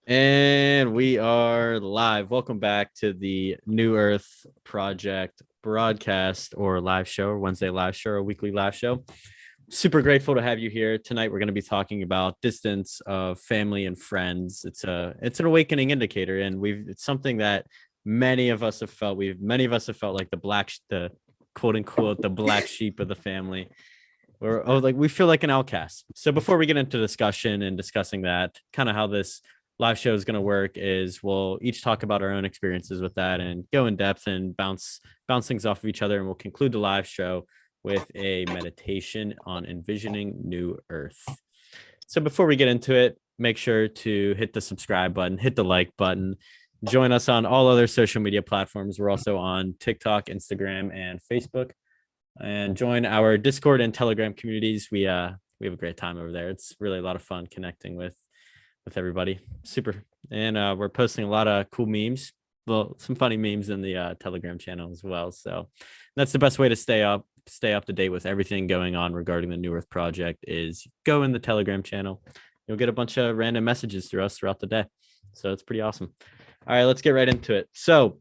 And we are live. Welcome back to the New Earth Project broadcast or live show, or Wednesday live show, or weekly live show. Super grateful to have you here tonight. We're going to be talking about distance of family and friends. It's an awakening indicator, and it's something that many of us have felt like the quote unquote the black sheep of the family, or like we feel like an outcast. So before we get into discussion and discussing that, kind of how this live show is going to work is we'll each talk about our own experiences with that and go in depth and bounce things off of each other, and we'll conclude the live show with a meditation on envisioning new earth. So before we get into it, make sure to hit the subscribe button, hit the like button, join us on all other social media platforms. We're also on TikTok, Instagram, and Facebook, and join our Discord and Telegram communities. We have a great time over there. It's really a lot of fun connecting with everybody. Super. And we're posting a lot of cool memes, well, some funny memes in the Telegram channel as well. So that's the best way to stay up to date with everything going on regarding the New Earth Project is go in the Telegram channel. You'll get a bunch of random messages through us throughout the day. So it's pretty awesome. All right, let's get right into it. So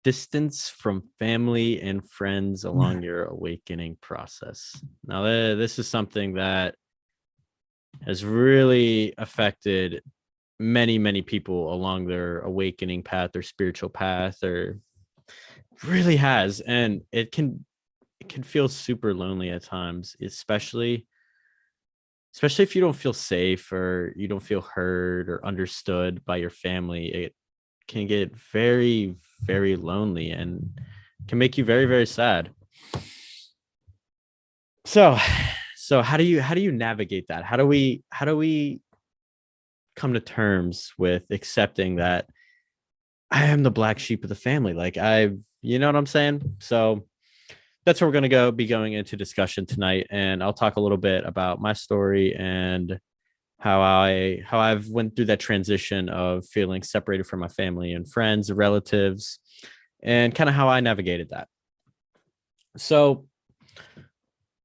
distance from family and friends along your awakening process. Now, this is something that has really affected many people along their awakening path, their spiritual path, or really has. And it can feel super lonely at times, especially if you don't feel safe or you don't feel heard or understood by your family. It can get very lonely and can make you very sad. So how do you navigate that? How do we come to terms with accepting that I am the black sheep of the family? Like, you know what I'm saying? So that's where we're going to be going into discussion tonight, and I'll talk a little bit about my story and how I've went through that transition of feeling separated from my family and friends, relatives, and kind of how I navigated that. So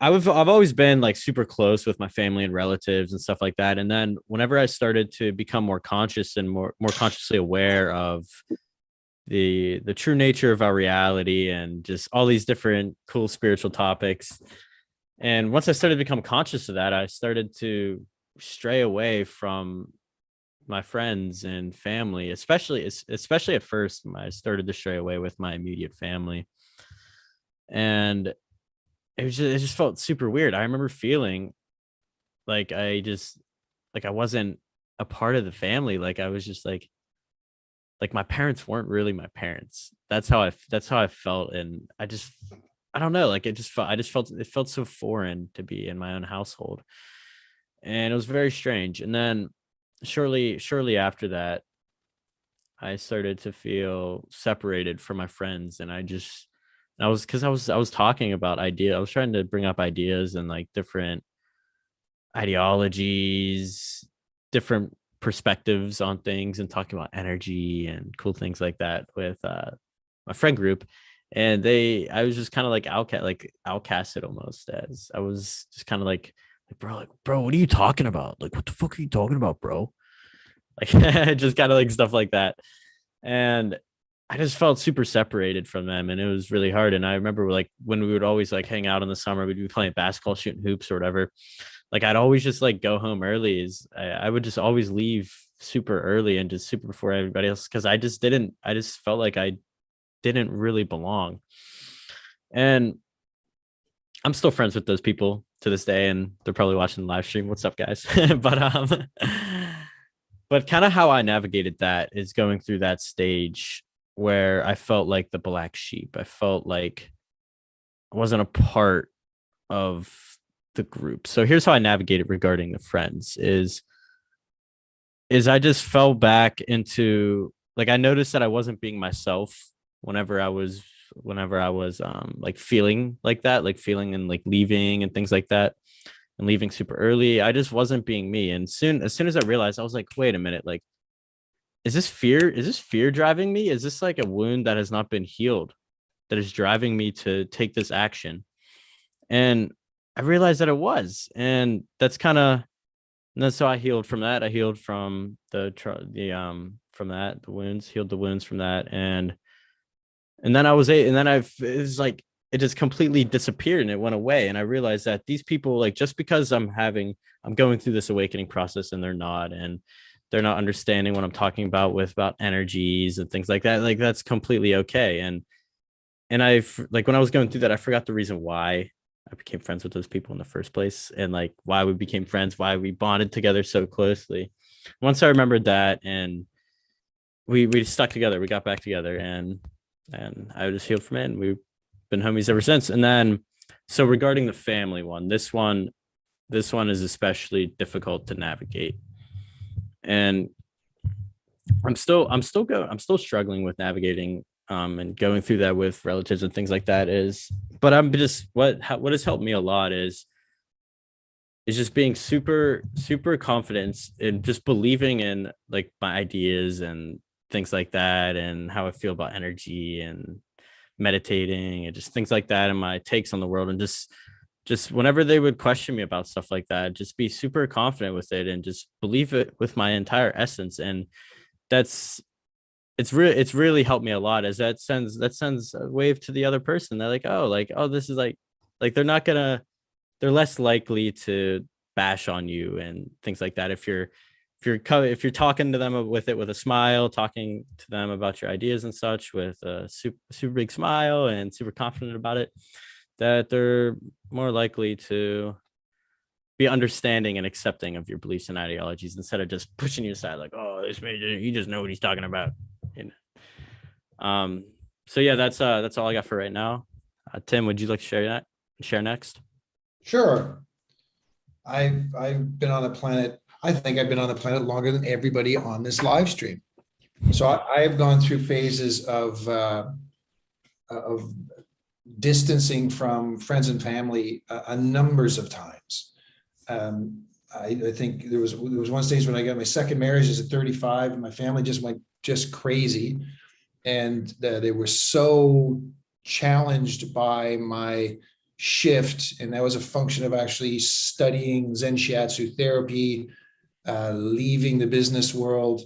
I've always been like super close with my family and relatives and stuff like that. And then whenever I started to become more conscious and more consciously aware of the true nature of our reality and just all these different cool spiritual topics, and once I started to become conscious of that, I started to stray away from my friends and family, especially at first. I started to stray away with my immediate family, and it just felt super weird. I remember feeling like I wasn't a part of the family. Like I was just like my parents weren't really my parents. That's how I felt, and I don't know. Like it felt so foreign to be in my own household, and it was very strange. And then shortly after that, I started to feel separated from my friends, and I was because I was talking about I was trying to bring up ideas and like different ideologies, different perspectives on things, and talking about energy and cool things like that with my friend group. And I was just kind of like outcasted almost, as I was just kind of like, bro, what are you talking about? Like, what the fuck are you talking about, bro? Like, just kind of like stuff like that. And I just felt super separated from them, and it was really hard. And I remember like when we would always like hang out in the summer, we'd be playing basketball, shooting hoops or whatever. Like I'd always just like go home early. I would just always leave super early and just super before everybody else, because I just felt like I didn't really belong. And I'm still friends with those people to this day, and they're probably watching the live stream. What's up, guys? But kind of how I navigated that is going through that stage where I felt like the black sheep. I felt like I wasn't a part of the group. So here's how I navigated regarding the friends is I just fell back into, like, I noticed that I wasn't being myself whenever I was like feeling like that, like feeling and like leaving and things like that, and leaving super early. I just wasn't being me. And as soon as I realized, I was like, wait a minute, like, is this fear? Is this fear driving me? Is this like a wound that has not been healed that is driving me to take this action? And I realized that it was. And that's kind of And then so I healed from that. I healed from from that, the wounds, healed the wounds from that. And then and then it was like, it just completely disappeared and it went away. And I realized that these people, like, just because I'm going through this awakening process and they're not understanding what I'm talking about energies and things like that. Like, that's completely okay. And I've, like, when I was going through that, I forgot the reason why I became friends with those people in the first place, and like why we became friends, why we bonded together so closely. Once I remembered that, and we stuck together, we got back together, and I just healed from it, and we've been homies ever since. And then, so regarding the family one, this one is especially difficult to navigate, and I'm still struggling with navigating and going through that with relatives and things like that. But I'm just, what has helped me a lot is just being super confident and just believing in, like, my ideas and things like that, and how I feel about energy and meditating and just things like that, and my takes on the world. And just whenever they would question me about stuff like that, just be super confident with it and just believe it with my entire essence. And that's it's really helped me a lot, as that sends a wave to the other person. They're like, oh, this is like they're less likely to bash on you and things like that if you're talking to them with it with a smile, talking to them about your ideas and such with a super big smile and super confident about it, that they're more likely to be understanding and accepting of your beliefs and ideologies, instead of just pushing you aside like, oh, this man, he just know what he's talking about. And so yeah, that's all I got for right now. Tim, would you like to share next? Sure. I've been on the planet. I think I've been on the planet longer than everybody on this live stream. So I have gone through phases of distancing from friends and family a numbers of times. I think there was one stage when I got my second marriage is at 35, and my family just went crazy, and they were so challenged by my shift, and that was a function of actually studying Zen Shiatsu therapy, leaving the business world,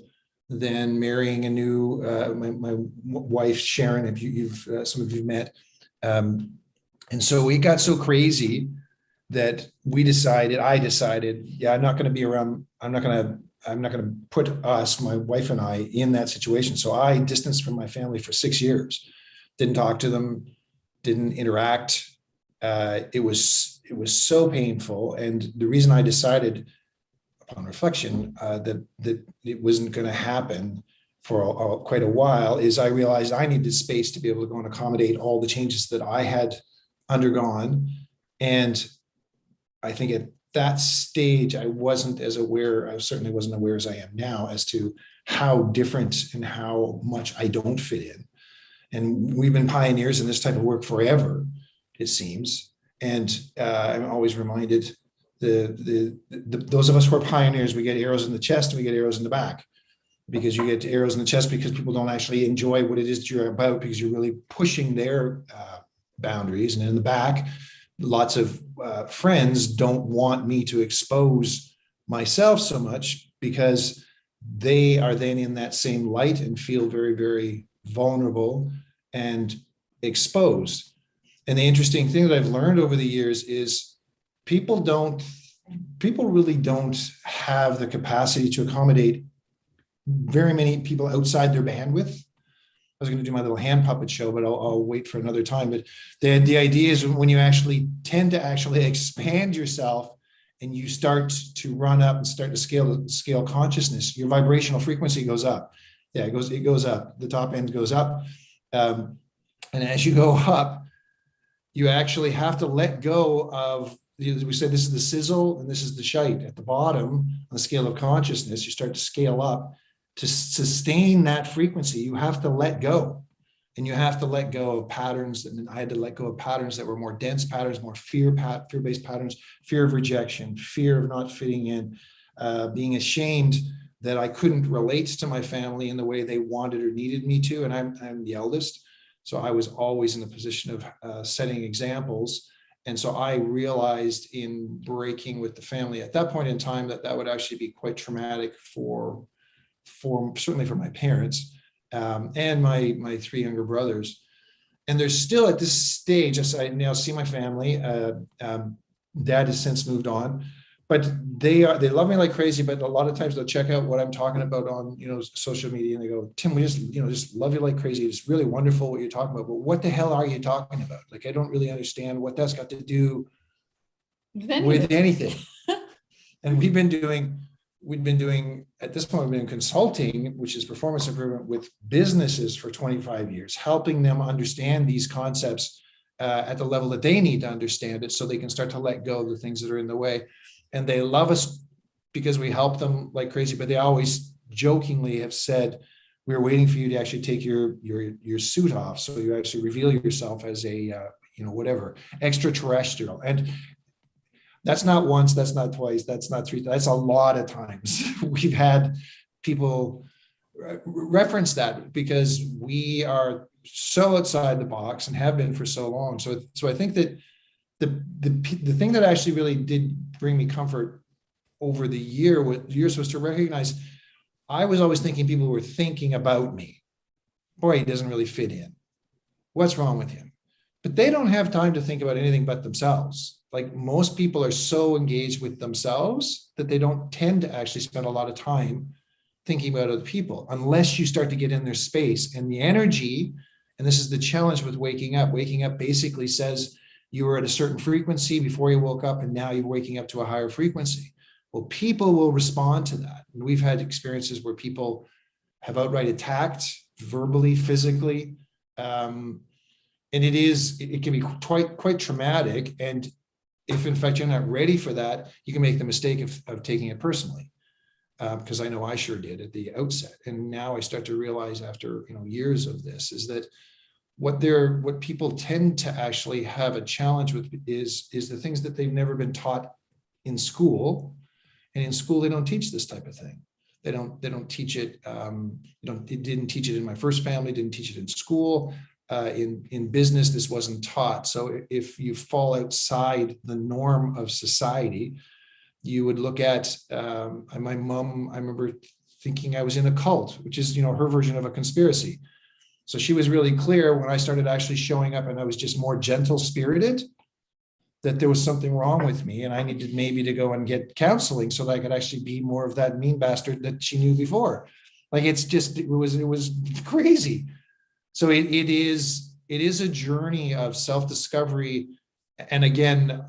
then marrying a new my wife Sharon, if you've some of you met, and so it got so crazy that I decided, yeah, I'm not going to be around. I'm not going to put us, my wife and I, in that situation. So I distanced from my family for 6 years, didn't talk to them, didn't interact. It was so painful, and the reason I decided, upon reflection, that it wasn't going to happen for quite a while is I realized I needed space to be able to go and accommodate all the changes that I had undergone. And I think at that stage, I certainly wasn't aware as I am now as to how different and how much I don't fit in. And we've been pioneers in this type of work forever, it seems. And I'm always reminded, those of us who are pioneers, we get arrows in the chest and we get arrows in the back, because you get arrows in the chest because people don't actually enjoy what it is that you're about, because you're really pushing their boundaries. And in the back, lots of friends don't want me to expose myself so much, because they are then in that same light and feel very, very vulnerable and exposed. And the interesting thing that I've learned over the years is people really don't have the capacity to accommodate very many people outside their bandwidth. I was going to do my little hand puppet show, but I'll wait for another time. But the idea is, when you actually tend to actually expand yourself and you start to run up and start to scale consciousness, your vibrational frequency goes up. Yeah, it goes up. The top end goes up. And as you go up, you actually have to let go of, we said this is the sizzle and this is the shite. At the bottom on the scale of consciousness, you start to scale up. To sustain that frequency, you have to let go. And you have to let go of patterns. And I had to let go of patterns that were more dense patterns, more fear-based patterns, fear of rejection, fear of not fitting in, being ashamed that I couldn't relate to my family in the way they wanted or needed me to. And I'm the eldest. So I was always in the position of setting examples. And so I realized in breaking with the family at that point in time that that would actually be quite traumatic for certainly for my parents, and my three younger brothers. And they're still at this stage, as I now see my family. Dad has since moved on, but they love me like crazy. But a lot of times they'll check out what I'm talking about on, social media, and they go, Tim, we just love you like crazy. It's really wonderful what you're talking about, but what the hell are you talking about? Like, I don't really understand what that's got to do with anything. And we've been doing at this point, we've been consulting, which is performance improvement, with businesses for 25 years, helping them understand these concepts at the level that they need to understand it, so they can start to let go of the things that are in the way. And they love us because we help them like crazy, but they always jokingly have said, we're waiting for you to actually take your suit off, so you actually reveal yourself as a whatever, extraterrestrial. And that's not once, that's not twice, that's not three, that's a lot of times. We've had people reference that because we are so outside the box and have been for so long. So I think that the thing that actually really did bring me comfort over the years was to recognize I was always thinking people were thinking about me. Boy, he doesn't really fit in. What's wrong with him? But they don't have time to think about anything but themselves. Like, most people are so engaged with themselves that they don't tend to actually spend a lot of time thinking about other people, unless you start to get in their space and the energy. And this is the challenge with waking up. Waking up basically says you were at a certain frequency before you woke up, and now you're waking up to a higher frequency. Well, people will respond to that. And we've had experiences where people have outright attacked verbally, physically. And it can be quite traumatic. And if in fact you're not ready for that, you can make the mistake of taking it personally. Because I know I sure did at the outset. And now I start to realize after years of this is that what people tend to actually have a challenge with is the things that they've never been taught in school. And in school, they don't teach this type of thing. They don't teach it. They didn't teach it in my first family, didn't teach it in school. In business, this wasn't taught. So if you fall outside the norm of society, you would look at my mom. I remember thinking I was in a cult, which is her version of a conspiracy. So she was really clear when I started actually showing up and I was just more gentle spirited, that there was something wrong with me and I needed maybe to go and get counseling so that I could actually be more of that mean bastard that she knew before. Like, it was crazy. So it is a journey of self-discovery. And again,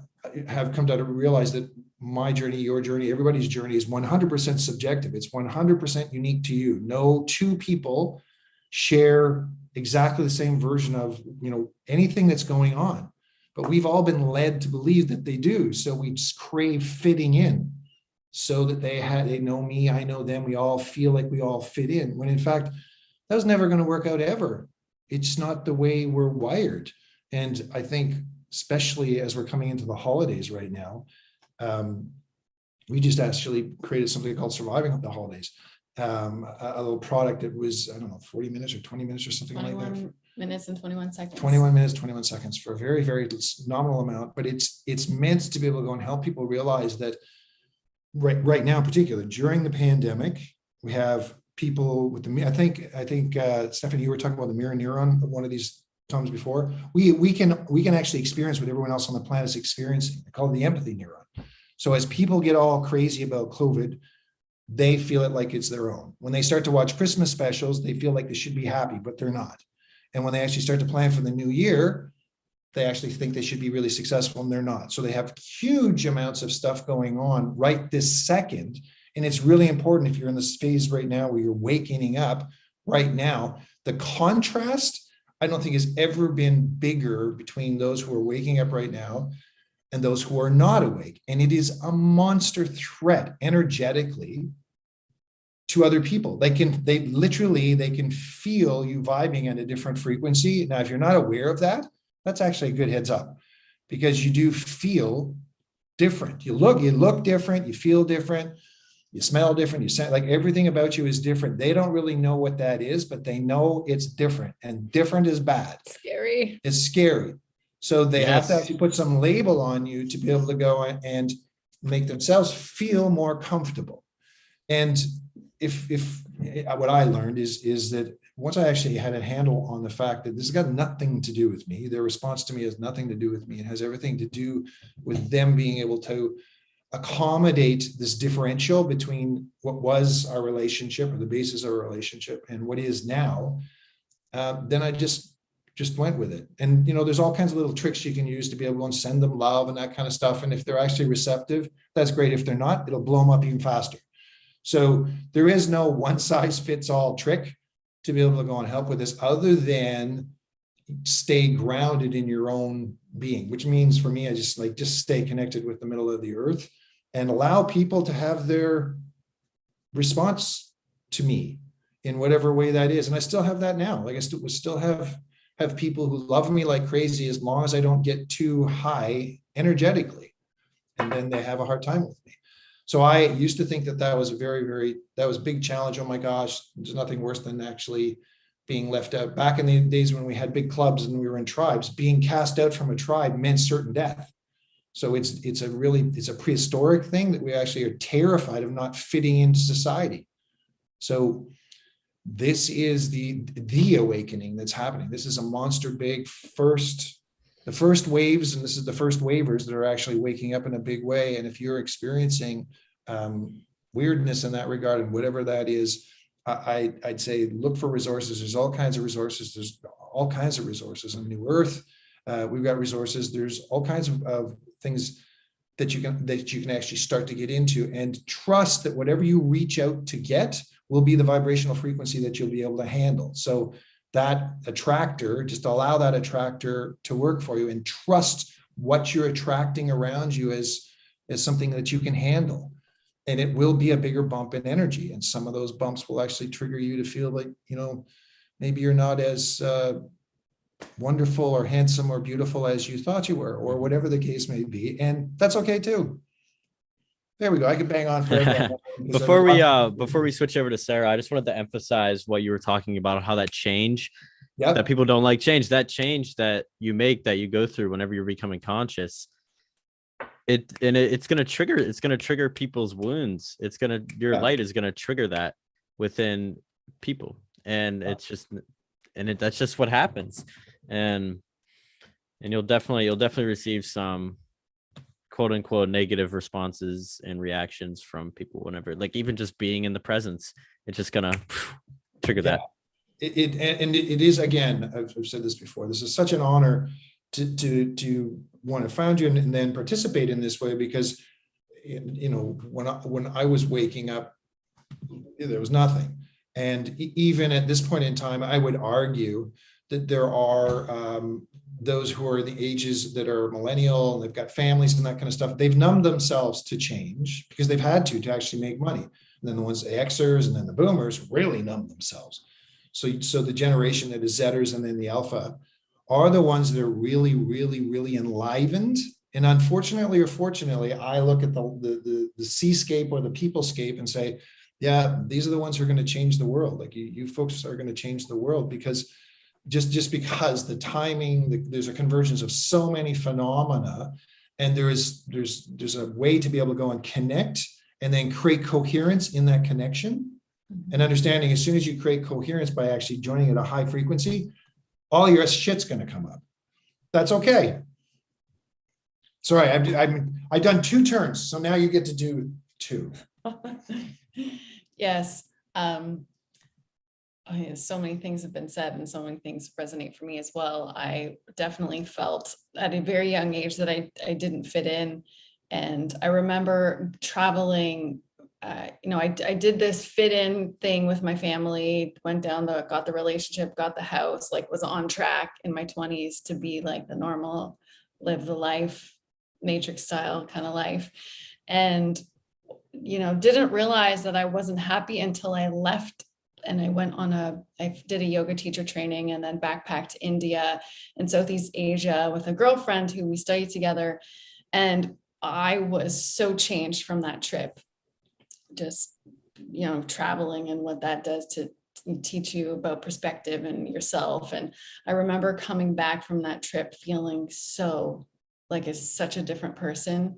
have come to realize that my journey, your journey, everybody's journey is 100% subjective. It's 100% unique to you. No two people share exactly the same version of anything that's going on, but we've all been led to believe that they do. So we just crave fitting in, so that they know me, I know them, we all feel like we all fit in, when in fact that was never going to work out ever. It's not the way we're wired. And I think especially as we're coming into the holidays right now, we just actually created something called Surviving the Holidays, a little product that was, 40 minutes or 20 minutes or something like that. 21 minutes and 21 seconds. 21 minutes, 21 seconds for a very, very nominal amount, but it's meant to be able to go and help people realize that right now, in particular, during the pandemic, we have people with I think Stephanie, you were talking about the mirror neuron one of these times before. We can actually experience what everyone else on the planet is experiencing. I call it the empathy neuron. So as people get all crazy about COVID, they feel it like it's their own. When they start to watch Christmas specials, they feel like they should be happy, but they're not. And when they actually start to plan for the new year, they actually think they should be really successful, and they're not. So they have huge amounts of stuff going on right this second. And it's really important, if you're in this phase right now where you're waking up right now, the contrast, I don't think, has ever been bigger between those who are waking up right now and those who are not awake. And it is a monster threat energetically to other people. They can feel you vibing at a different frequency. Now, if you're not aware of that, that's actually a good heads up, because you do feel different. You look different, you feel different, you smell different, you sound like everything about you is different. They don't really know what that is, but they know it's different, and different is bad. Scary. It's scary. So they have to Yes. actually put some label on you to be able to go and make themselves feel more comfortable. And if what I learned is that once I actually had a handle on the fact that this has got nothing to do with me, their response to me has nothing to do with me. It has everything to do with them being able to accommodate this differential between what was our relationship or the basis of our relationship and what is now. Then I just went with it. And there's all kinds of little tricks you can use to be able to go and send them love and that kind of stuff. And if they're actually receptive, that's great. If they're not, it'll blow them up even faster. So there is no one size fits all trick to be able to go and help with this, other than stay grounded in your own being, which means for me, I just stay connected with the middle of the earth and allow people to have their response to me in whatever way that is. And I still have that now. Like I still have people who love me like crazy, as long as I don't get too high energetically, and then they have a hard time with me. So I used to think that was a that was a big challenge. Oh my gosh, there's nothing worse than actually being left out. Back in the days when we had big clubs and we were in tribes, being cast out from a tribe meant certain death. So it's a prehistoric thing that we actually are terrified of not fitting into society. So this is the awakening that's happening. This is a monster big the first waves, and this is the first wavers that are actually waking up in a big way. And if you're experiencing weirdness in that regard, and whatever that is, I'd say look for resources. There's all kinds of resources. There's all kinds of resources on New Earth. We've got resources. There's all kinds of things that you can actually start to get into, and trust that whatever you reach out to get will be the vibrational frequency that you'll be able to handle. So that attractor, just allow that attractor to work for you, and trust what you're attracting around you as something that you can handle. And it will be a bigger bump in energy. And some of those bumps will actually trigger you to feel like, maybe you're not as wonderful or handsome or beautiful as you thought you were, or whatever the case may be. And that's okay too. There we go. I could bang on forever. Before we switch over to Sarah, I just wanted to emphasize what you were talking about, how that change, that people don't like change, that change that you make, that you go through whenever you're becoming conscious. It's going to trigger people's wounds. Your light is going to trigger that within people. And that's just what happens. And you'll definitely receive some quote unquote negative responses and reactions from people whenever, like even just being in the presence, it's just gonna trigger that. It is, again, I've said this before, this is such an honor to want to found you and then participate in this way, because when I was waking up, there was nothing. And even at this point in time, I would argue that there are those who are the ages that are millennial, and they've got families and that kind of stuff. They've numbed themselves to change because they've had to actually make money. And then the ones, the Xers and then the boomers, really numb themselves. So the generation that is Zers and then the Alpha are the ones that are really, really, really enlivened. And unfortunately or fortunately, I look at the seascape or the peoplescape and say, yeah, these are the ones who are going to change the world. Like you folks are going to change the world, because just because the timing, there's a convergence of so many phenomena, and there's a way to be able to go and connect and then create coherence in that connection, and understanding as soon as you create coherence by actually joining at a high frequency, all your shit's going to come up. That's okay. Sorry, I've done 2 turns, so now you get to do 2. Yes. So many things have been said and so many things resonate for me as well. I definitely felt at a very young age that I didn't fit in. And I remember traveling, I did this fit in thing with my family, went down got the relationship, got the house, like was on track in my 20s to be like the normal, live the life, matrix style kind of life. And, didn't realize that I wasn't happy until I left. And I did a yoga teacher training and then backpacked to India and Southeast Asia with a girlfriend who we studied together. And I was so changed from that trip, just, traveling and what that does teach you about perspective and yourself. And I remember coming back from that trip feeling so like such a different person,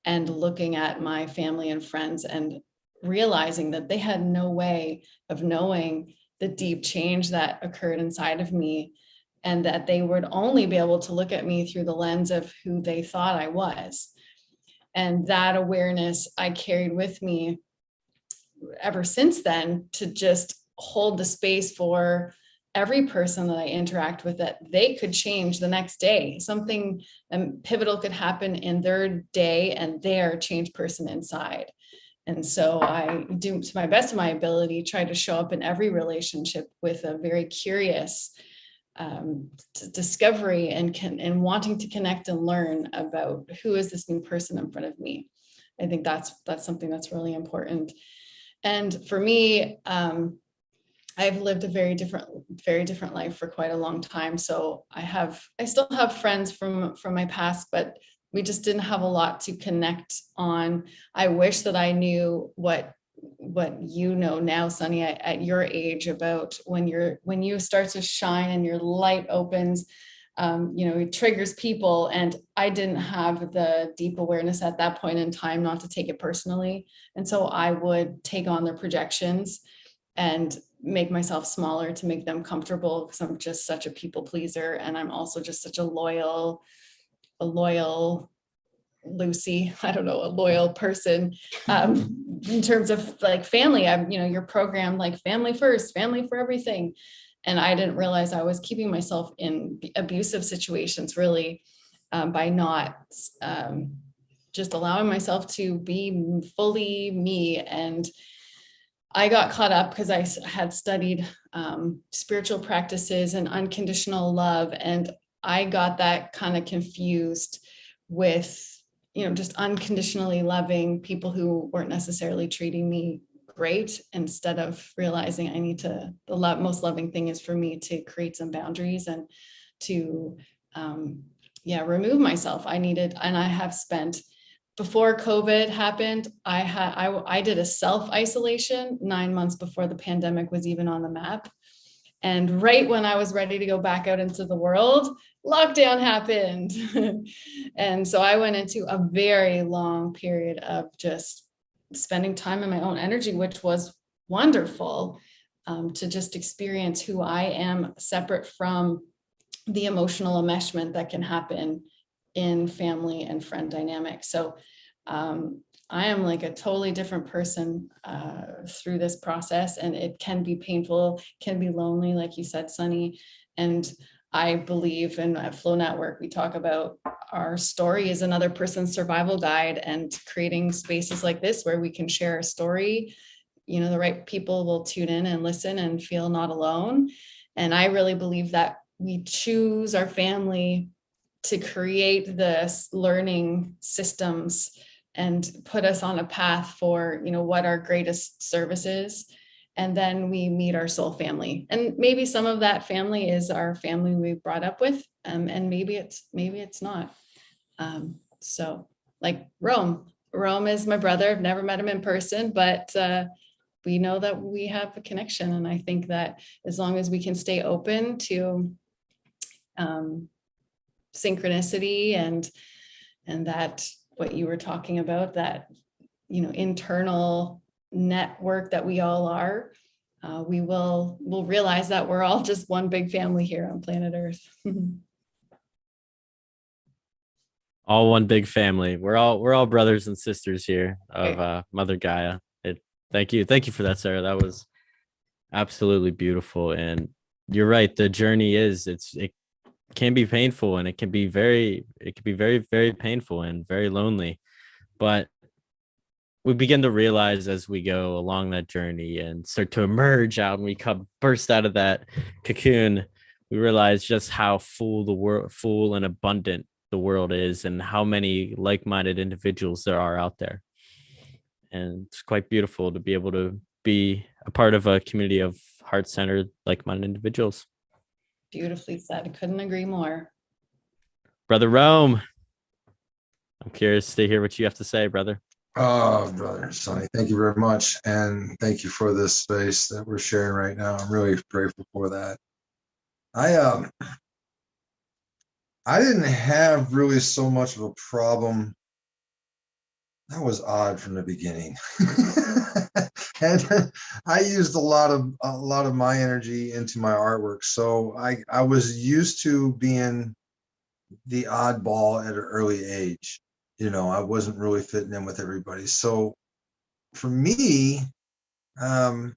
and looking at my family and friends and realizing that they had no way of knowing the deep change that occurred inside of me, and that they would only be able to look at me through the lens of who they thought I was. And that awareness I carried with me ever since then, to just hold the space for every person that I interact with, that they could change the next day. Something pivotal could happen in their day and they are a changed person inside. And so I do, to my best of my ability, try to show up in every relationship with a very curious discovery and wanting to connect and learn about who is this new person in front of me. I think that's something that's really important. And for me, I've lived a very different life for quite a long time. So I still have friends from my past, but we just didn't have a lot to connect on. I wish that I knew what you know now, Sunny, at your age, about when you start to shine and your light opens, it triggers people. And I didn't have the deep awareness at that point in time not to take it personally. And so I would take on their projections and make myself smaller to make them comfortable, because I'm just such a people pleaser. And I'm also just such a loyal Lucy, I don't know, a loyal person. In terms of like family, you're programmed like family first, family for everything. And I didn't realize I was keeping myself in abusive situations, really, by not just allowing myself to be fully me. And I got caught up because I had studied spiritual practices and unconditional love. And I got that kind of confused with, just unconditionally loving people who weren't necessarily treating me great, instead of realizing the most loving thing is for me to create some boundaries and to, remove myself. And I have spent, before COVID happened, I did a self-isolation 9 months before the pandemic was even on the map. And right when I was ready to go back out into the world, lockdown happened. And so I went into a very long period of just spending time in my own energy, which was wonderful, to just experience who I am, separate from the emotional enmeshment that can happen in family and friend dynamics. So I am like a totally different person through this process, and it can be painful, can be lonely, like you said, Sunny. And I believe, and at Flow Network, we talk about our story is another person's survival guide, and creating spaces like this where we can share a story, the right people will tune in and listen and feel not alone. And I really believe that we choose our family to create this learning systems and put us on a path for, what our greatest service is. And then we meet our soul family. And maybe some of that family is our family we brought up with, and maybe it's not. So like Rome is my brother. I've never met him in person, but we know that we have a connection. And I think that as long as we can stay open to synchronicity and that, what you were talking about, that, internal network that we all are, we'll realize that we're all just one big family here on planet Earth. All one big family. We're all brothers and sisters here of Mother Gaia. Thank you for that, Sarah. That was absolutely beautiful. And you're right. The journey it can be painful, and it can be very, very painful and very lonely. But we begin to realize as we go along that journey and start to emerge out, and we burst out of that cocoon, we realize just how full and abundant the world is, and how many like-minded individuals there are out there. And it's quite beautiful to be able to be a part of a community of heart-centered, like-minded individuals. Beautifully said. I couldn't agree more. Brother Rome, I'm curious to hear what you have to say, brother. Oh, brother, Sonny, thank you very much. And thank you for this space that we're sharing right now. I'm really grateful for that. I didn't have really so much of a problem. That was odd from the beginning. And I used a lot of my energy into my artwork. So I was used to being the oddball at an early age. You know, I wasn't really fitting in with everybody. So for me, the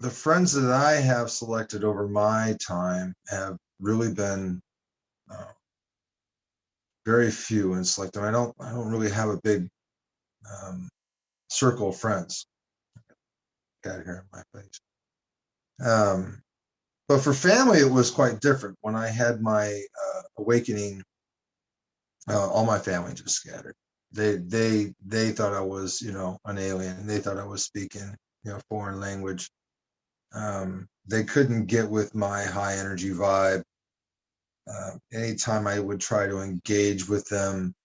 friends that I have selected over my time have really been very few and selective. I don't really have a big circle of friends. Got here in my face. But for family, it was quite different. When I had my awakening, all my family just scattered. They thought I was, you know, an alien, and they thought I was speaking, you know, foreign language. They couldn't get with my high energy vibe. Anytime I would try to engage with them,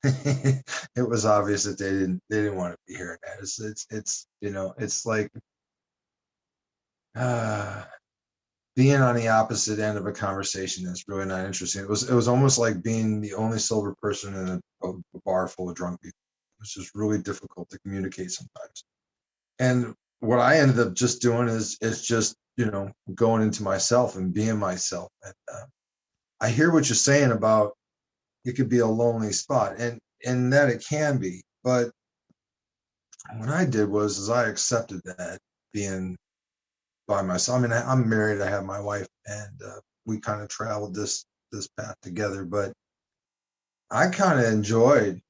it was obvious that they didn't want to be hearing that. It's you know, it's like being on the opposite end of a conversation that's really not interesting. It was almost like being the only sober person in a bar full of drunk people. It was just really difficult to communicate sometimes. And what I ended up just doing is just, you know, going into myself and being myself. And I hear what you're saying about it could be a lonely spot, and that it can be. But what I did was is I accepted that being by myself. I mean, I'm married. I have my wife, and we kind of traveled this path together. But I kind of enjoyed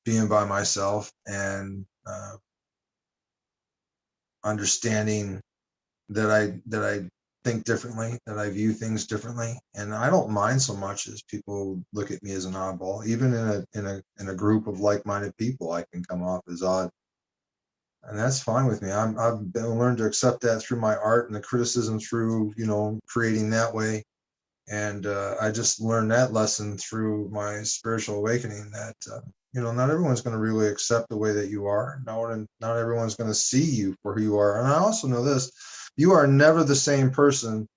being by myself and understanding that I think differently, that I view things differently, and I don't mind so much as people look at me as an oddball. Even in a group of like-minded people, I can come off as odd, and that's fine with me. I've learned to accept that through my art and the criticism through, you know, creating that way. And I just learned that lesson through my spiritual awakening that you know, not everyone's going to really accept the way that you are. Not everyone's going to see you for who you are. And I also know this: you are never the same person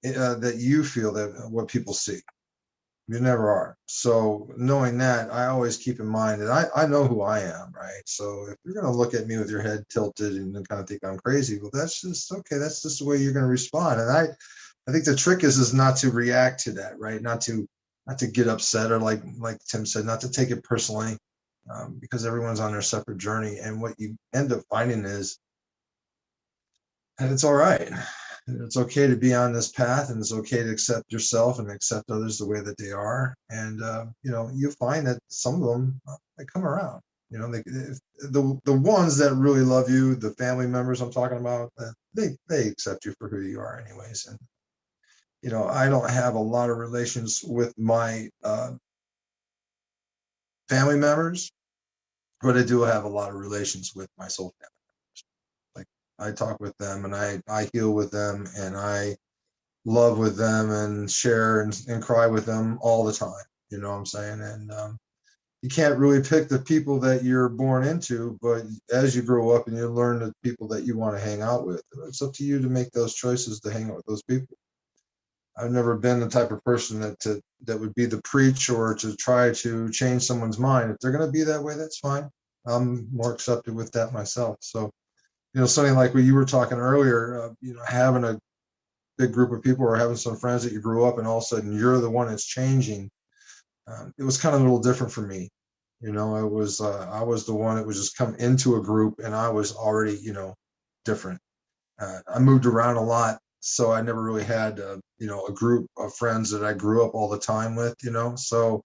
that you feel that what people see. You never are. So knowing that, I always keep in mind that I know who I am, right? So if you're going to look at me with your head tilted and kind of think I'm crazy, well, that's just okay. That's just the way you're going to respond. And I think the trick is not to react to that, right? Not to get upset, or like Tim said, not to take it personally, because everyone's on their separate journey. And what you end up finding is that it's all right. It's okay to be on this path, and it's okay to accept yourself and accept others the way that they are. And you know, you find that some of them they come around. You know, the ones that really love you, the family members I'm talking about, they accept you for who you are, anyways. And you know, I don't have a lot of relations with my family members, but I do have a lot of relations with my soul family. Like, I talk with them, and I heal with them, and I love with them, and share and cry with them all the time. You know what I'm saying? And you can't really pick the people that you're born into, but as you grow up and you learn the people that you want to hang out with, it's up to you to make those choices to hang out with those people. I've never been the type of person that would be the preach or to try to change someone's mind. If they're going to be that way, that's fine. I'm more accepted with that myself. So, you know, something like what you were talking earlier, you know, having a big group of people or having some friends that you grew up and all of a sudden you're the one that's changing. It was kind of a little different for me. You know, I was the one that was just come into a group and I was already, you know, different. I moved around a lot, so I never really had, you know, a group of friends that I grew up all the time with, you know. So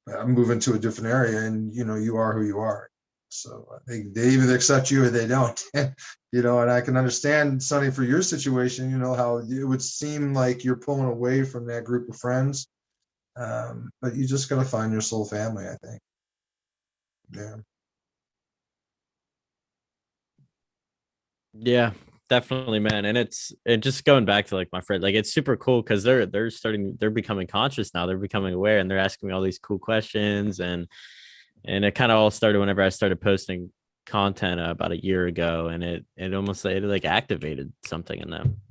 I'm moving to a different area, and you know, you are who you are. So they either accept you or they don't, you know. And I can understand, Sonny, for your situation, you know, how it would seem like you're pulling away from that group of friends, but you just got to find your soul family, I think. Yeah. Yeah, definitely, man. And it just going back to like my friend, like it's super cool because they're becoming conscious now. They're becoming aware and they're asking me all these cool questions. And it kind of all started whenever I started posting content about a year ago, and it almost it like activated something in them.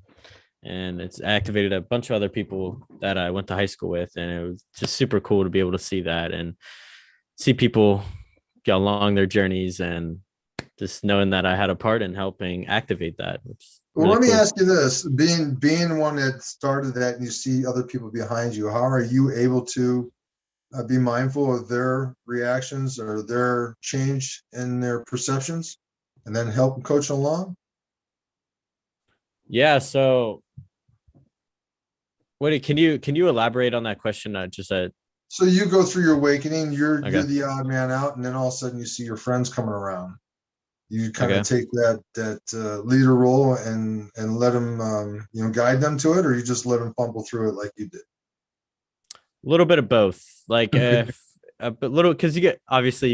And it's activated a bunch of other people that I went to high school with. And it was just super cool to be able to see that and see people go along their journeys, and just knowing that I had a part in helping activate that. Well, Really let me cool. ask you this: being one that started that, and you see other people behind you, how are you able to be mindful of their reactions or their change in their perceptions, and then help coach along? Yeah. So, what can you elaborate on that question? Just said. So you go through your awakening, you're Okay. the odd man out, and then all of a sudden you see your friends coming around. You kind Okay. of take that leader role and let them guide them to it, or you just let them fumble through it like you did. A little bit of both. Like Okay. if a bit little, because you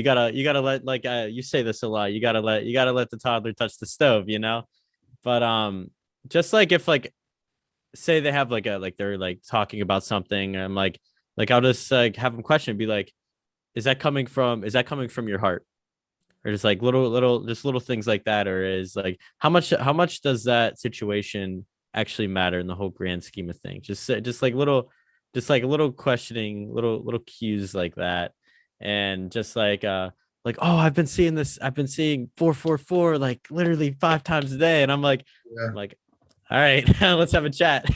gotta let, like you say this a lot. You gotta let the toddler touch the stove. But just like if like say they have like they're like talking about something. I'm like I'll just like have them question, be like, is that coming from your heart? Or just like little things like that, or is like how much does that situation actually matter in the whole grand scheme of things? Just like little questioning, little cues like that. And just like, oh, I've been seeing 444 like literally 5 times a day. And Yeah. I'm like, all right, let's have a chat.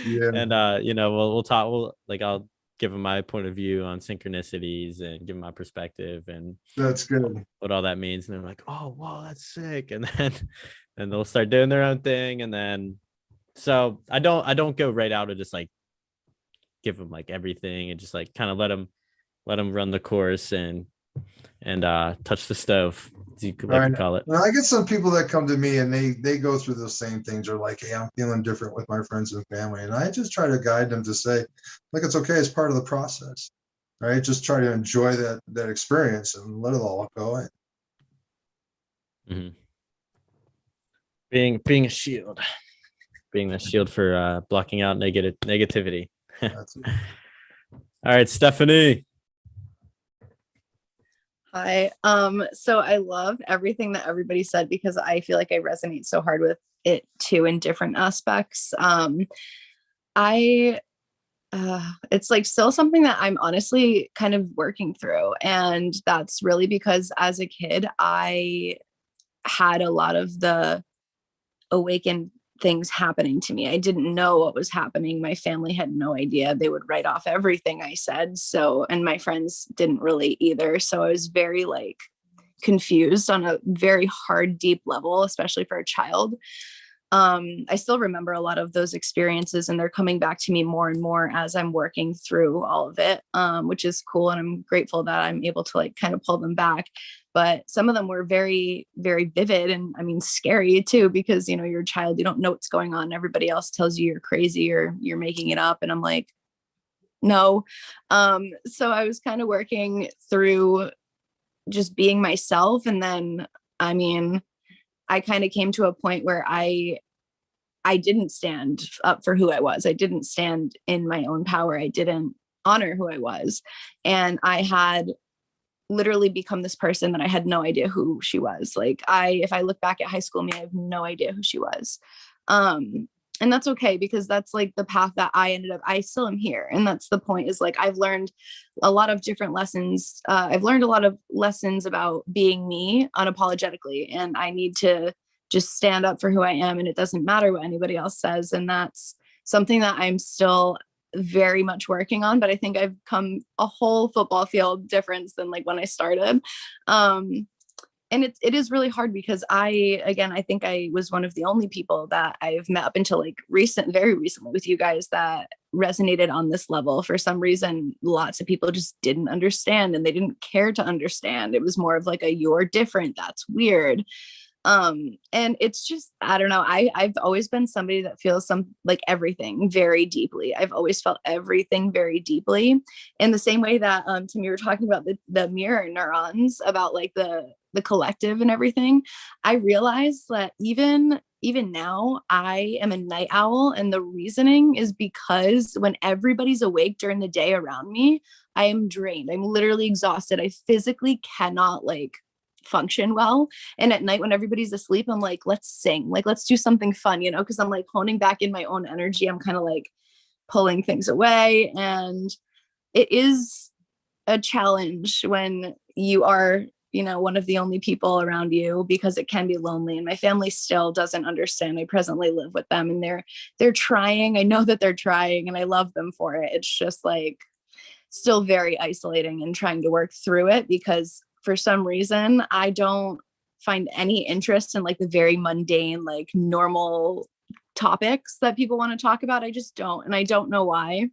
Yeah. And we'll talk. I'll give them my point of view on synchronicities and give them my perspective and That's good. what all that means. And they're like, oh, wow, that's sick. And then and they'll start doing their own thing. And then I don't go right out and just like give them like everything, and just like kind of let them run the course and touch the stove, as you could All like right. to call it. Well, I get some people that come to me and they go through those same things. They're like, hey, I'm feeling different with my friends and family. And I just try to guide them to say, look, it's okay. It's part of the process. Right. Just try to enjoy that experience and let it all go. Mhm. Being a shield for blocking out negativity. That's it. All right, Stephanie. Hi. So I love everything that everybody said because I feel like I resonate so hard with it too in different aspects. I it's like still something that I'm honestly kind of working through. And that's really because as a kid, I had a lot of the awakened things happening to me. I didn't know what was happening. My family had no idea. They would write off everything I said. So, and my friends didn't really either. So I was very like confused on a very hard, deep level, especially for a child. I still remember a lot of those experiences, and they're coming back to me more and more as I'm working through all of it, which is cool. And I'm grateful that I'm able to like kind of pull them back. But some of them were very, very vivid, and I mean, scary too, because, you know, you're a child, you don't know what's going on. Everybody else tells you you're crazy or you're making it up. And I'm like, no. So I was kind of working through just being myself. And then, I mean, I kind of came to a point where I didn't stand up for who I was. I didn't stand in my own power. I didn't honor who I was. And I had literally become this person that I had no idea who she was. Like if I look back at high school me, I have no idea who she was. And that's okay, because that's like the path that I still am here. And that's the point, is like, I've learned a lot of different lessons. I've learned a lot of lessons about being me unapologetically. And I need to just stand up for who I am. And it doesn't matter what anybody else says. And that's something that I'm still very much working on, but I think I've come a whole football field difference than like when I started. And it is really hard because I think I was one of the only people that I've met up until like very recently with you guys that resonated on this level. For some reason, lots of people just didn't understand, and they didn't care to understand. It was more of like you're different, that's weird. And it's just, I don't know. I've always been somebody that feels everything very deeply. I've always felt everything very deeply, in the same way that, Tim, you were talking about the mirror neurons, about like the collective and everything. I realized that even even now, I am a night owl. And the reasoning is because when everybody's awake during the day around me, I am drained. I'm literally exhausted. I physically cannot like function well. And at night when everybody's asleep, I'm like, let's sing, like, let's do something fun, you know, because I'm like honing back in my own energy. I'm kind of like pulling things away. And it is a challenge when you are, you know, one of the only people around you, because it can be lonely. And my family still doesn't understand. I presently live with them and they're trying. I know that they're trying and I love them for it. It's just like still very isolating and trying to work through it, because for some reason I don't find any interest in like the very mundane, like normal topics that people want to talk about. I just don't. And I don't know why,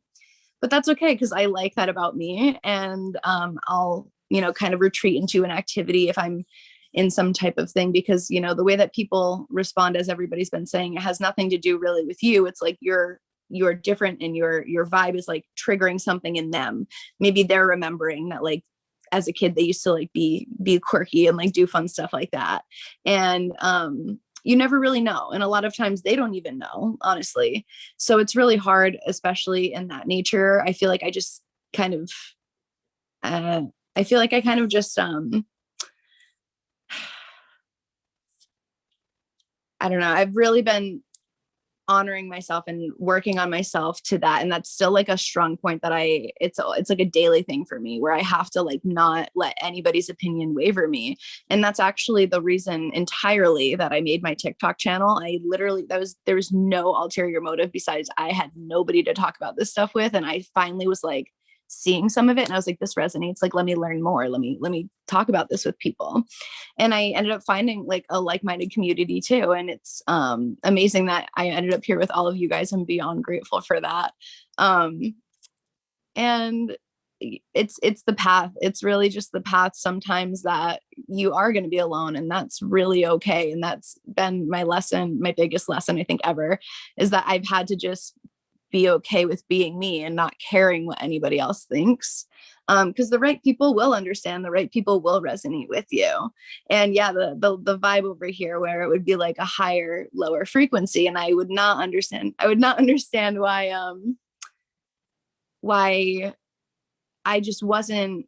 but that's okay, because I like that about me. And I'll, you know, kind of retreat into an activity if I'm in some type of thing, because, you know, the way that people respond, as everybody's been saying, it has nothing to do really with you. It's like you're different and your vibe is like triggering something in them. Maybe they're remembering that like as a kid they used to like be quirky and like do fun stuff like that. And you never really know. And a lot of times they don't even know, honestly. So it's really hard, especially in that nature. I feel like I just kind of just I don't know. I've really been honoring myself and working on myself to that. And that's still like a strong point that it's like a daily thing for me, where I have to like not let anybody's opinion waver me. And that's actually the reason entirely that I made my TikTok channel. I literally, there was no ulterior motive besides I had nobody to talk about this stuff with. And I finally was like seeing some of it and I was like, this resonates. Like, let me learn more. Let me talk about this with people. And I ended up finding like a like-minded community too. And it's amazing that I ended up here with all of you guys. I'm beyond grateful for that. And it's the path. It's really just the path sometimes that you are going to be alone, and that's really okay. And that's been my lesson, my biggest lesson, I think, ever, is that I've had to just be okay with being me and not caring what anybody else thinks. Because the right people will understand, the right people will resonate with you. And yeah, the vibe over here where it would be like a higher, lower frequency. And I would not understand why I just wasn't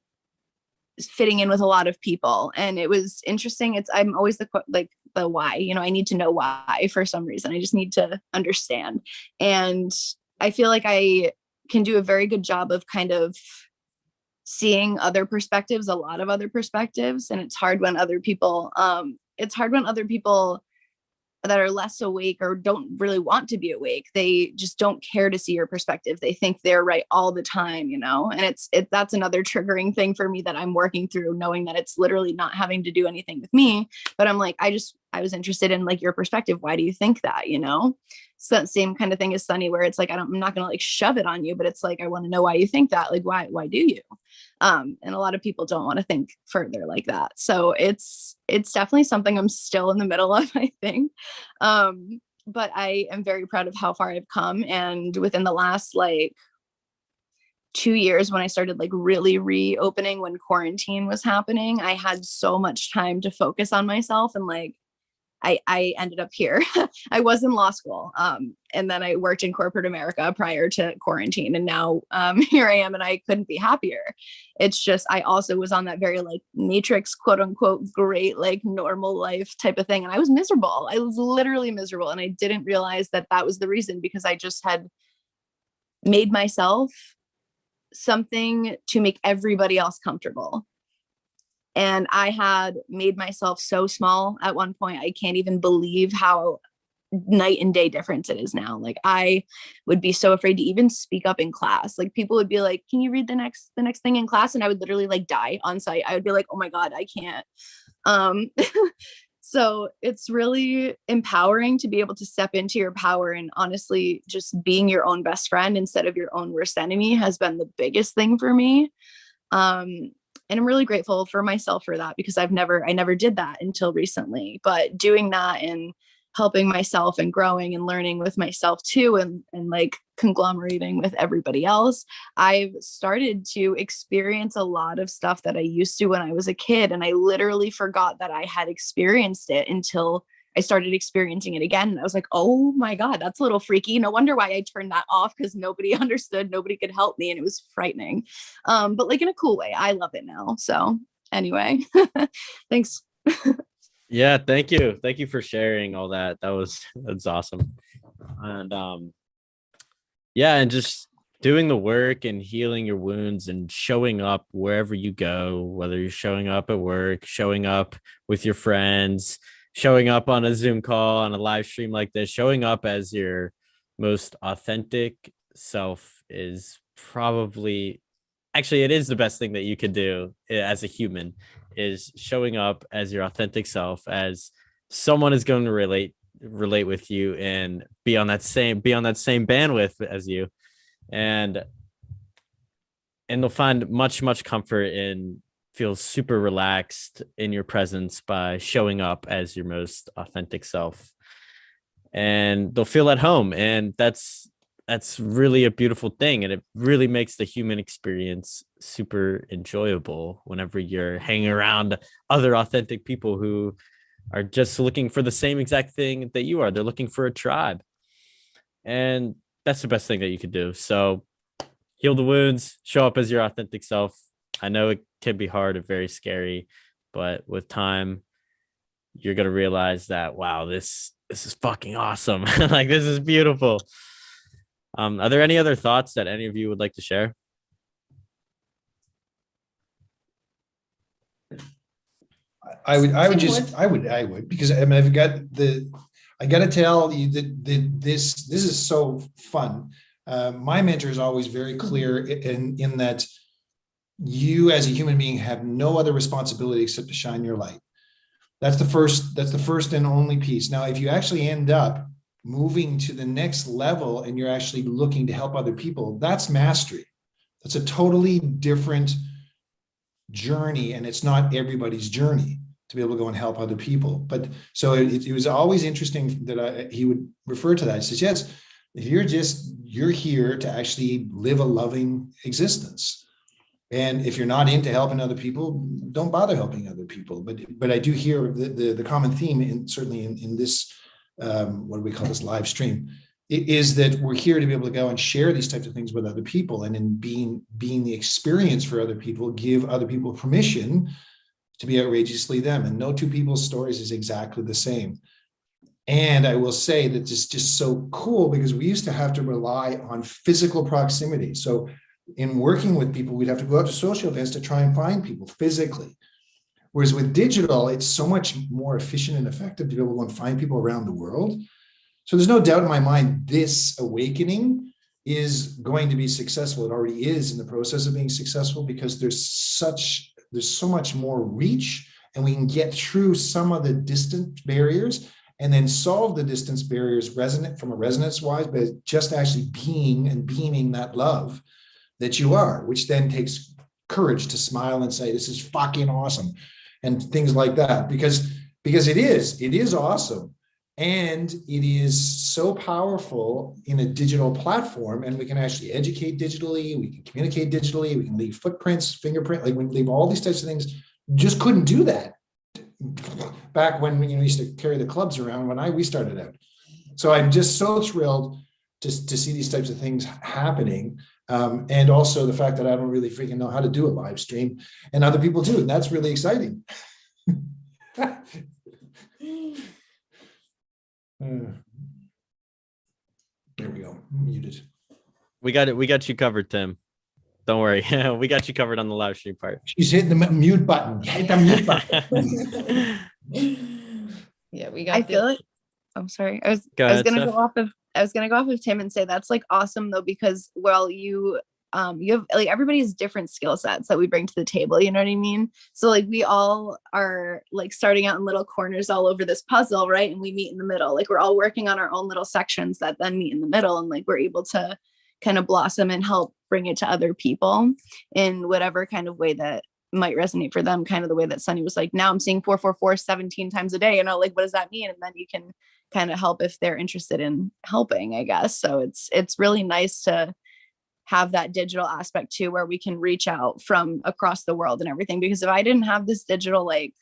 fitting in with a lot of people. And it was interesting. I'm always the why, you know, I need to know why for some reason. I just need to understand. And I feel like I can do a very good job of kind of seeing other perspectives, a lot of other perspectives. And it's hard when other people that are less awake or don't really want to be awake, they just don't care to see your perspective. They think they're right all the time, you know? And that's another triggering thing for me that I'm working through, knowing that it's literally not having to do anything with me, but I'm like, I was interested in like your perspective. Why do you think that, you know? So that same kind of thing as Sunny, where it's like, I'm not going to like shove it on you, but it's like, I want to know why you think that. Like, why do you? And a lot of people don't want to think further like that. So it's definitely something I'm still in the middle of, I think. But I am very proud of how far I've come. And within the last like 2 years, when I started like really reopening, when quarantine was happening, I had so much time to focus on myself. And like, I ended up here. I was in law school. And then I worked in corporate America prior to quarantine. And now here I am, and I couldn't be happier. It's just, I also was on that very like matrix, quote unquote, great, like normal life type of thing. And I was miserable. I was literally miserable. And I didn't realize that that was the reason, because I just had made myself something to make everybody else comfortable. And I had made myself so small at one point. I can't even believe how night and day difference it is now. Like, I would be so afraid to even speak up in class. Like, people would be like, can you read the next thing in class? And I would literally like die on site. I would be like, oh my God, I can't. So it's really empowering to be able to step into your power, and honestly, just being your own best friend instead of your own worst enemy has been the biggest thing for me. And I'm really grateful for myself for that, because I never did that until recently. But doing that and helping myself and growing and learning with myself too, and like conglomerating with everybody else, I've started to experience a lot of stuff that I used to when I was a kid. And I literally forgot that I had experienced it until I started experiencing it again. And I was like, oh my God, that's a little freaky. No wonder why I turned that off, because nobody understood, nobody could help me. And it was frightening. But like in a cool way. I love it now. So anyway, thanks. Yeah, thank you. Thank you for sharing all that. That's awesome. And yeah, and just doing the work and healing your wounds and showing up wherever you go, whether you're showing up at work, showing up with your friends, showing up on a Zoom call, on a live stream like this, showing up as your most authentic self is probably, actually, it is the best thing that you could do as a human, is showing up as your authentic self, as someone is going to relate with you and be on that same bandwidth as you, and they'll find much comfort and feel super relaxed in your presence by showing up as your most authentic self, and they'll feel at home. And that's really a beautiful thing, and it really makes the human experience super enjoyable whenever you're hanging around other authentic people who are just looking for the same exact thing that you are. They're looking for a tribe, and that's the best thing that you could do. So heal the wounds, show up as your authentic self. I know it can be hard and very scary, but with time, you're going to realize that, wow, this is fucking awesome. Like, this is beautiful. Are there any other thoughts that any of you would like to share? I would, because I mean, I got to tell you that this is so fun. My mentor is always very clear in that you as a human being have no other responsibility except to shine your light. That's the first and only piece. Now, if you actually end up moving to the next level and you're actually looking to help other people, that's mastery. That's a totally different journey, and it's not everybody's journey to be able to go and help other people. But so it was always interesting that he would refer to that. He says, yes, if you're here to actually live a loving existence. And if you're not into helping other people, don't bother helping other people. But I do hear the common theme, certainly in this, what do we call this, live stream, is that we're here to be able to go and share these types of things with other people. And in being the experience for other people, give other people permission to be outrageously them. And no two people's stories is exactly the same. And I will say that it's just so cool, because we used to have to rely on physical proximity. So in working with people, we'd have to go out to social events to try and find people physically. Whereas with digital, it's so much more efficient and effective to be able to go and find people around the world. So there's no doubt in my mind, this awakening is going to be successful. It already is in the process of being successful, because there's so much more reach, and we can get through some of the distant barriers and then solve the distance barriers from a resonance wise, but just actually being and beaming that love that you are, which then takes courage to smile and say, this is fucking awesome, and things like that, because it is awesome. And it is so powerful in a digital platform, and we can actually educate digitally, we can communicate digitally, we can leave footprints, fingerprint, like we can leave all these types of things. Just couldn't do that back when we used to carry the clubs around when we started out. So I'm just so thrilled to see these types of things happening. And also the fact that I don't really freaking know how to do a live stream, and other people do, and that's really exciting. There we go. Muted. We got it. We got you covered, Tim. Don't worry. We got you covered on the live stream part. She's hitting the mute button. Hit the mute button. Yeah, we got. I feel it. I'm sorry. I was gonna go off of Tim and say that's like awesome though, because you have like everybody's different skill sets that we bring to the table, you know what I mean? So like we all are like starting out in little corners all over this puzzle, right? And we meet in the middle. Like we're all working on our own little sections that then meet in the middle, and like we're able to kind of blossom and help bring it to other people in whatever kind of way that might resonate for them. Kind of the way that Sunny was like, now I'm seeing 444 17 times a day, like what does that mean? And then you can kind of help if they're interested in helping, I guess. So it's really nice to have that digital aspect too, where we can reach out from across the world and everything. Because if I didn't have this digital like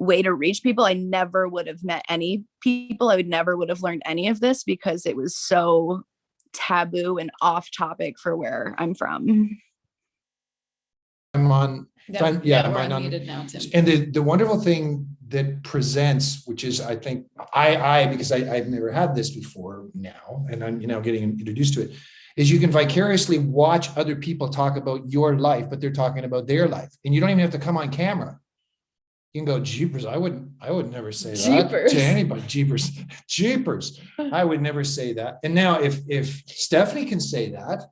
way to reach people, I never would have met any people. I never would have learned any of this because it was so taboo and off topic for where I'm from. I'm on. Yeah, I'm we're on. unmuted now, Tim. And the wonderful thing that presents, which is, I think, because I've never had this before now, and I'm getting introduced to it, is you can vicariously watch other people talk about your life, but they're talking about their life, and you don't even have to come on camera. You can go, jeepers, I would never say that to anybody. Jeepers, I would never say that. And now if Stephanie can say that,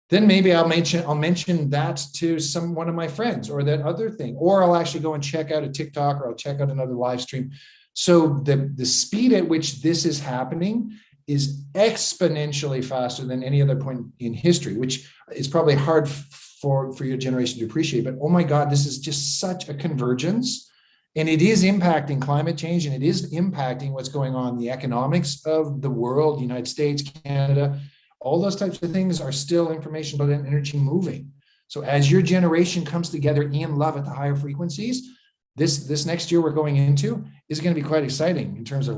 then maybe I'll mention that to one of my friends, or that other thing, or I'll actually go and check out a TikTok, or I'll check out another live stream. So the speed at which this is happening is exponentially faster than any other point in history, which is probably hard for your generation to appreciate. But oh my God, this is just such a convergence, and it is impacting climate change, and it is impacting what's going on in the economics of the world, United States, Canada. All those types of things are still information about energy moving. So as your generation comes together in love at the higher frequencies, this next year we're going into is going to be quite exciting in terms of,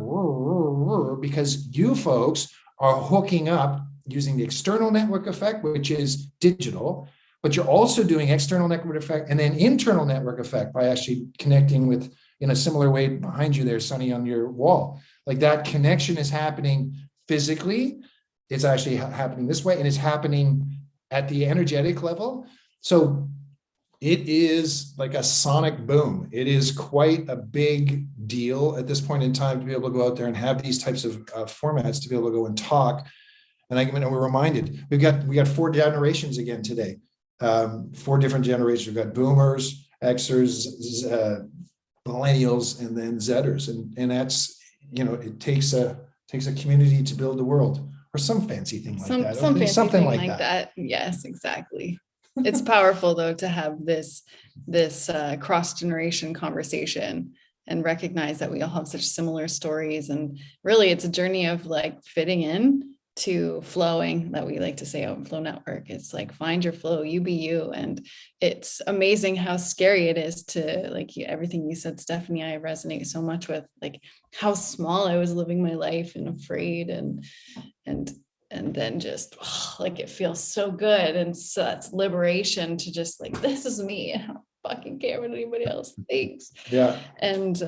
because you folks are hooking up using the external network effect, which is digital, but you're also doing external network effect and then internal network effect by actually connecting with, in a similar way behind you there, Sunny, on your wall. Like that connection is happening physically. It's actually happening this way, and it's happening at the energetic level. So it is like a sonic boom. It is quite a big deal at this point in time to be able to go out there and have these types of formats to be able to go and talk. And we're reminded, we got 4 generations again today, 4 different generations. We've got boomers, Xers, millennials, and then Zers. And that's, it takes a community to build the world. Or some fancy thing like that. Something like that. Yes, exactly. It's powerful though to have this cross-generation conversation and recognize that we all have such similar stories. And really it's a journey of like fitting in to flowing, that we like to say out in Flow Network. It's like, find your flow, you be you. And it's amazing how scary it is to, like, everything you said, Stephanie, I resonate so much with, like how small I was living my life and afraid, and then just like it feels so good, and such liberation to just like, this is me, and I don't fucking care what anybody else thinks. Yeah. And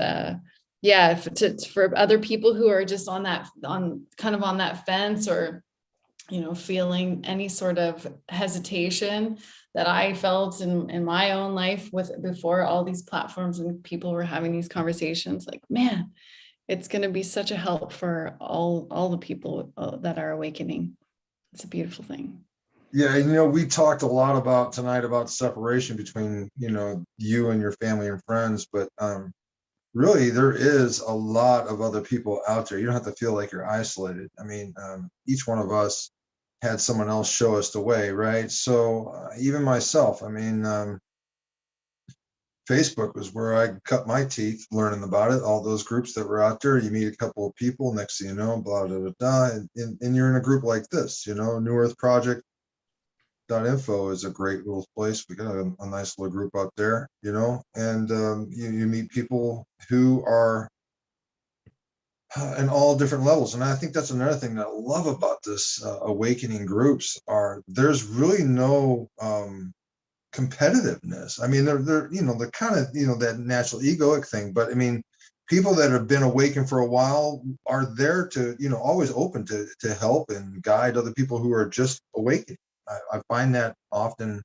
for other people who are just on that fence, or feeling any sort of hesitation that I felt in my own life before all these platforms and people were having these conversations, like, man, it's going to be such a help for all the people that are awakening. It's a beautiful thing. Yeah, we talked a lot tonight about separation between, you and your family and friends, but really there is a lot of other people out there. You don't have to feel like you're isolated. I mean, each one of us had someone else show us the way, right? So even myself, I mean, Facebook was where I cut my teeth learning about it. All those groups that were out there, you meet a couple of people, next thing you know, blah, blah, blah, blah, and you're in a group like this, New Earth Project.info is a great little place. We got a nice little group out there, and you meet people who are in all different levels. And I think that's another thing that I love about this awakening groups there's really no competitiveness. I mean, they're kind of, that natural egoic thing, but I mean, people that have been awakened for a while are there to, always open to help and guide other people who are just awakening. I find that often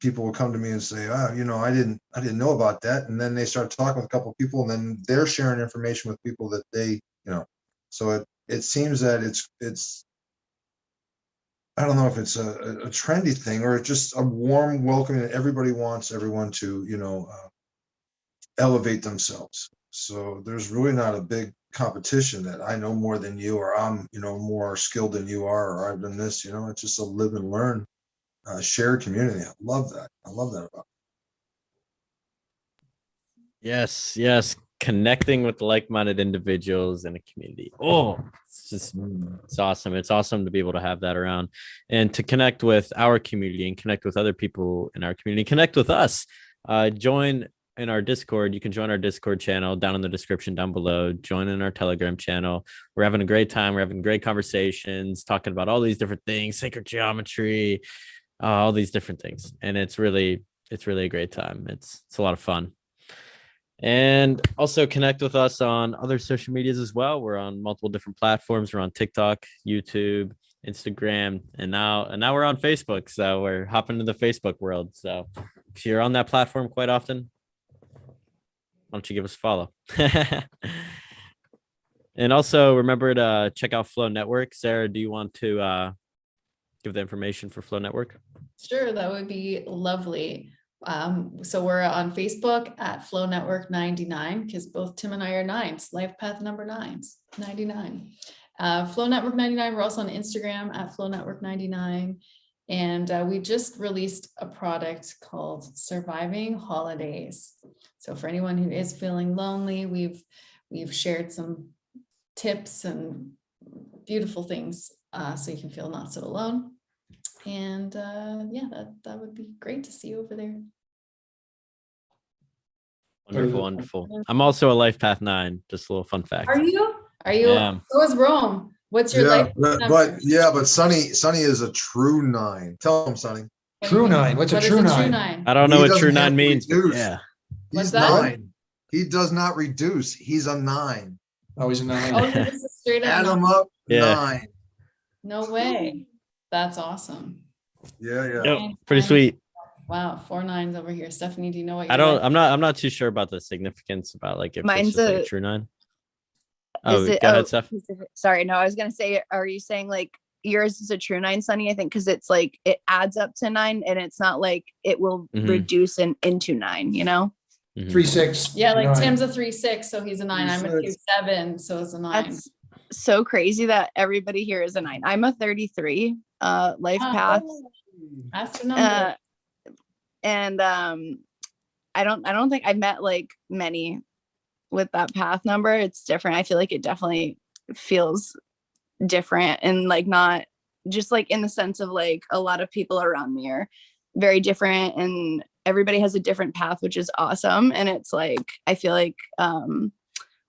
people will come to me and say, oh, I didn't know about that. And then they start talking with a couple of people, and then they're sharing information with people that they, so it seems that it's I don't know if it's a trendy thing or just a warm welcome, and everybody wants everyone to, elevate themselves. So there's really not a big competition that I know more than you, or I'm, more skilled than you are, or I've done this, it's just a live and learn shared community. I love that. I love that about it. Yes. Connecting with like-minded individuals in a community. Oh, it's awesome. It's awesome to be able to have that around and to connect with our community and connect with other people in our community, connect with us. Join in our Discord, you can join our Discord channel down in the description down below. Join in our Telegram channel. We're having a great time. We're having great conversations, talking about all these different things, sacred geometry, all these different things. And it's really a great time. It's a lot of fun. And also connect with us on other social medias as well. We're on multiple different platforms. We're on TikTok, YouTube, Instagram, and now we're on Facebook. So we're hopping into the Facebook world. So if you're on that platform quite often, why don't you give us a follow? And also remember to check out Flow Network. Sarah, do you want to give the information for Flow Network? Sure, that would be lovely. So we're on Facebook at Flow Network 99, because both Tim and I are nines, life path number 99. Flow Network 99. We're also on Instagram at Flow Network 99. And we just released a product called Surviving Holidays. So for anyone who is feeling lonely, we've shared some tips and beautiful things so you can feel not so alone. And yeah, that would be great to see you over there. Wonderful. I'm also a Life Path 9. Just a little fun fact. Are you? Yeah. So is Rome. What's your life? But Sonny is a true 9. Tell him, Sonny. True 9. What's a true 9? I don't know what true doesn't have 9 to means. But reduce. yeah. He's What's that? 9. He does not reduce. He's a 9. Oh, he's a 9. Oh, you're just a straight up Add him nine. up. Yeah. 9. No way. That's awesome. Yeah. Yep, pretty sweet. Wow, 4 9s over here. Stephanie, do you know what I'm not too sure about the significance about like if Mine's it's just like a true 9. Is Oh, it, go ahead, Steph. Sorry, no, I was gonna say, are you saying like yours is a true 9, Sunny? I think because it's like it adds up to 9, and it's not like it will reduce into 9. You know. 3 6. Yeah, like 9. Tim's a 3 6, so he's a 9. I'm a 2 7, so it's a 9. That's so crazy that everybody here is a 9. I'm a 33 life path. That's the number. And I don't think I've met like many with that path number. It's different. I feel like it definitely feels different, and like not just like in the sense of like a lot of people around me are very different, and everybody has a different path, which is awesome. And it's like I feel like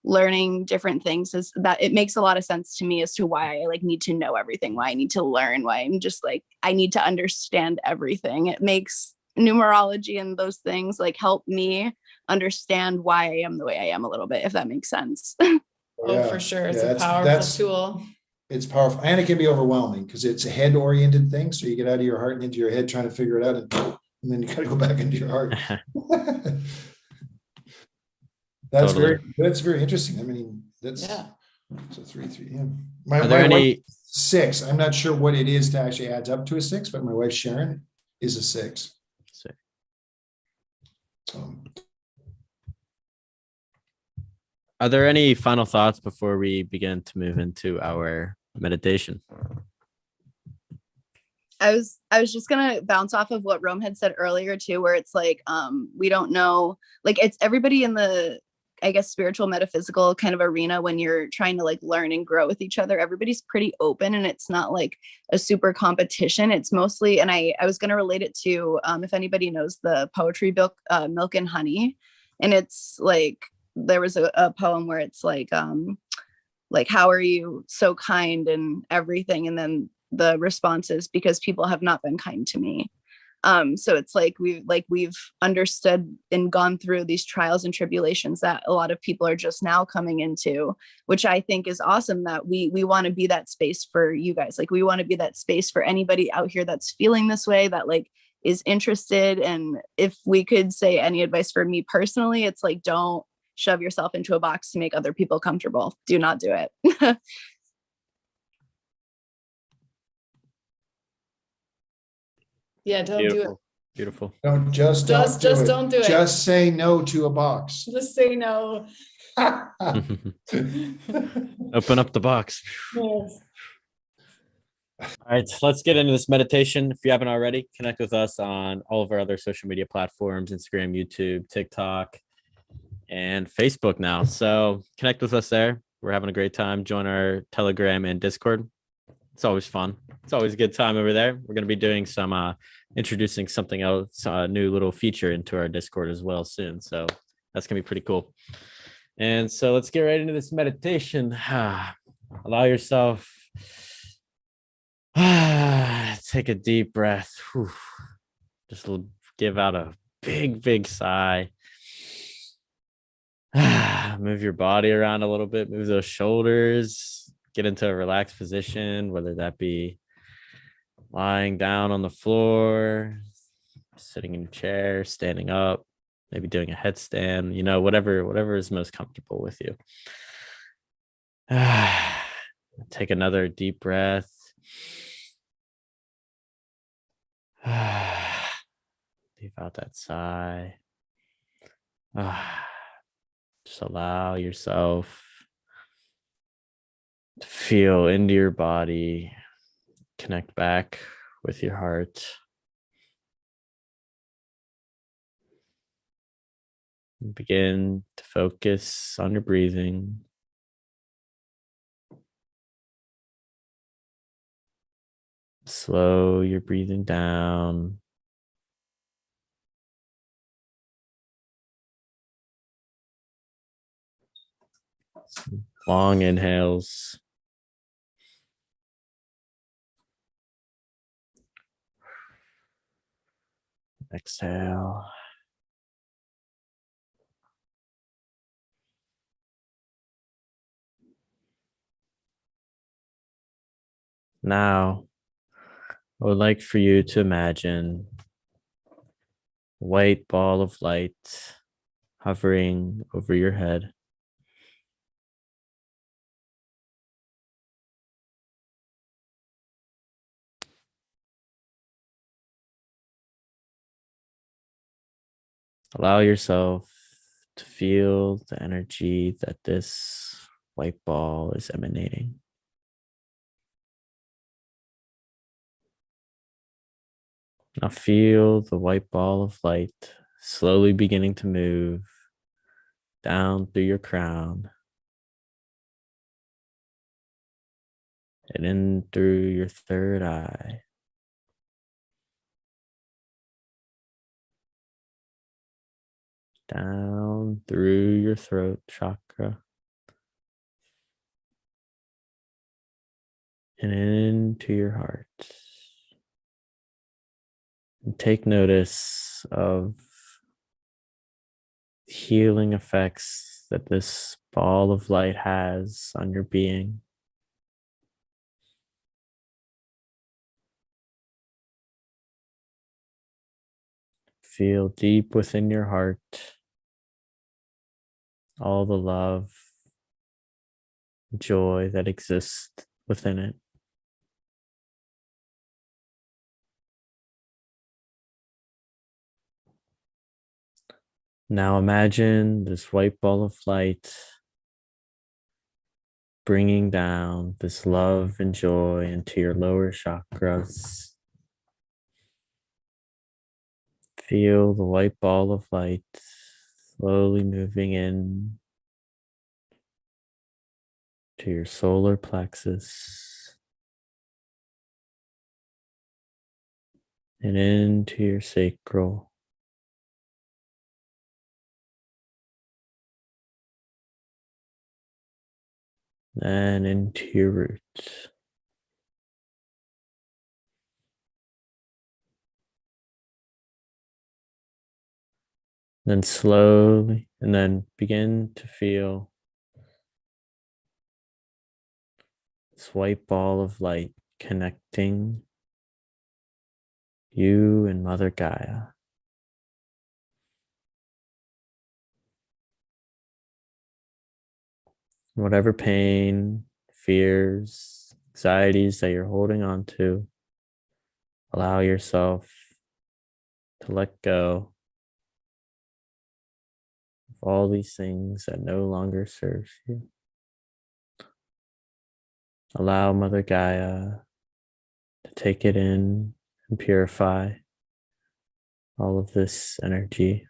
learning different things is that it makes a lot of sense to me as to why I like need to know everything, why I need to learn, why I'm just like I need to understand everything. It makes numerology and those things like help me understand why I am the way I am a little bit, if that makes sense. For sure. It's a powerful tool. It's powerful, and it can be overwhelming because it's a head oriented thing. So you get out of your heart and into your head trying to figure it out, and then you got to go back into your heart. That's very interesting. I mean, that's so 3 3. Yeah. My wife, 6. I'm not sure what it is to actually adds up to a 6, but my wife Sharon is a 6. Are there any final thoughts before we begin to move into our meditation? I was just gonna bounce off of what Rome had said earlier too, where it's like we don't know, like it's everybody in the, I guess, spiritual metaphysical kind of arena. When you're trying to like learn and grow with each other, everybody's pretty open, and it's not like a super competition. It's mostly, and I was going to relate it to if anybody knows the poetry book Milk and Honey, and it's like there was a poem where it's like how are you so kind and everything, and then the response is because people have not been kind to me. So it's like we've understood and gone through these trials and tribulations that a lot of people are just now coming into, which I think is awesome, that we want to be that space for you guys. Like we want to be that space for anybody out here that's feeling this way, that like is interested. And if we could say any advice for me personally, it's like, don't shove yourself into a box to make other people comfortable. Do not do it. Yeah, don't do it. Beautiful. Don't do it. Don't do it. Just say no to a box. Just say no. Open up the box. Yes. All right, let's get into this meditation. If you haven't already, connect with us on all of our other social media platforms: Instagram, YouTube, TikTok, and Facebook now. So connect with us there. We're having a great time. Join our Telegram and Discord. It's always fun. It's always a good time over there. We're going to be doing some introducing something else, a new little feature into our Discord as well soon. So that's going to be pretty cool. And so let's get right into this meditation. Allow yourself take a deep breath. Just give out a big sigh. Move your body around a little bit. Move those shoulders. Get into a relaxed position, whether that be lying down on the floor, sitting in a chair, standing up, maybe doing a headstand, whatever is most comfortable with you. Take another deep breath. Leave out that sigh. Just allow yourself to feel into your body, connect back with your heart. Begin to focus on your breathing. Slow your breathing down. Some long inhales. Exhale. Now, I would like for you to imagine a white ball of light hovering over your head. Allow yourself to feel the energy that this white ball is emanating. Now feel the white ball of light slowly beginning to move down through your crown and in through your third eye. Down through your throat chakra and into your heart. And take notice of the healing effects that this ball of light has on your being. Feel deep within your heart all the love, joy that exists within it. Now imagine this white ball of light bringing down this love and joy into your lower chakras. Feel the white ball of light slowly moving in to your solar plexus and into your sacral. And into your roots. Then slowly, and then begin to feel this white ball of light connecting you and Mother Gaia. Whatever pain, fears, anxieties that you're holding on to, allow yourself to let go of all these things that no longer serves you. Allow Mother Gaia to take it in and purify all of this energy.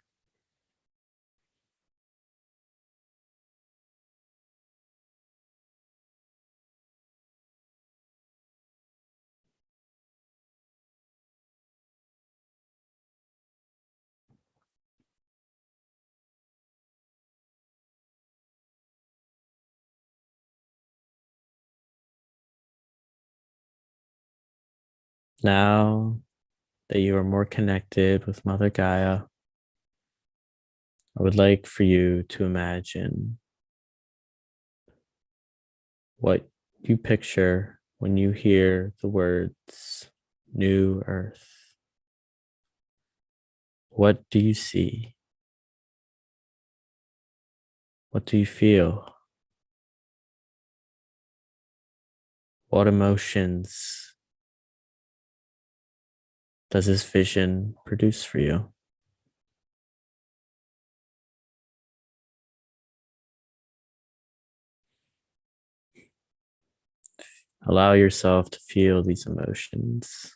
Now that you are more connected with Mother Gaia, I would like for you to imagine what you picture when you hear the words New Earth. What do you see? What do you feel? What emotions does this vision produce for you? Allow yourself to feel these emotions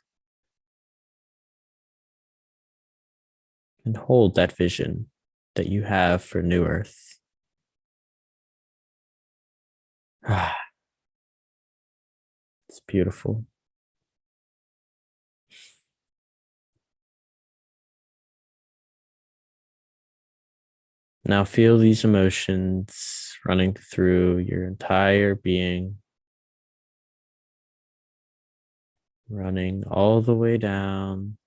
and hold that vision that you have for New Earth. It's beautiful. Now feel these emotions running through your entire being, running all the way down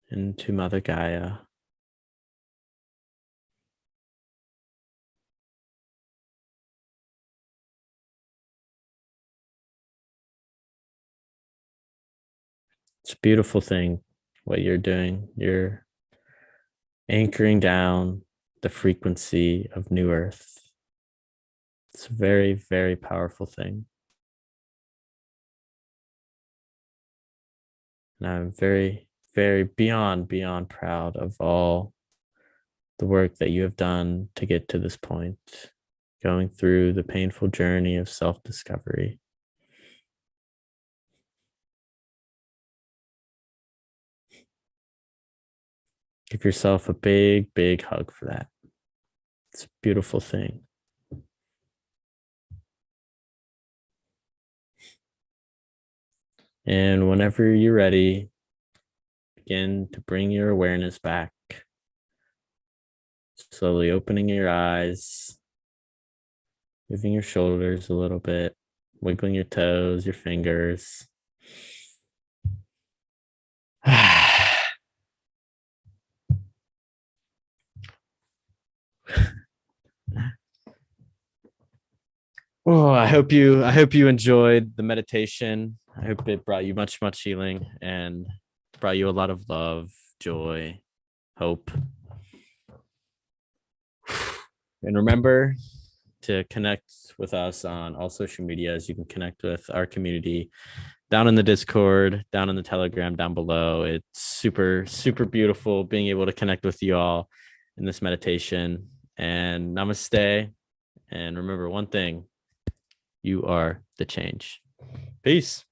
into Mother Gaia. It's a beautiful thing what you're doing. You're anchoring down the frequency of New Earth. It's a very, very powerful thing. And I'm very, very beyond proud of all the work that you have done to get to this point, going through the painful journey of self-discovery. Give yourself a big, big hug for that. It's a beautiful thing. And whenever you're ready, begin to bring your awareness back. Slowly opening your eyes, moving your shoulders a little bit, wiggling your toes, your fingers. Oh, I hope you enjoyed the meditation. I hope it brought you much healing and brought you a lot of love, joy, hope. And remember to connect with us on all social medias. You can connect with our community down in the Discord, down in the Telegram, down below. It's super, super beautiful being able to connect with you all in this meditation. And namaste. And remember one thing, you are the change. Peace.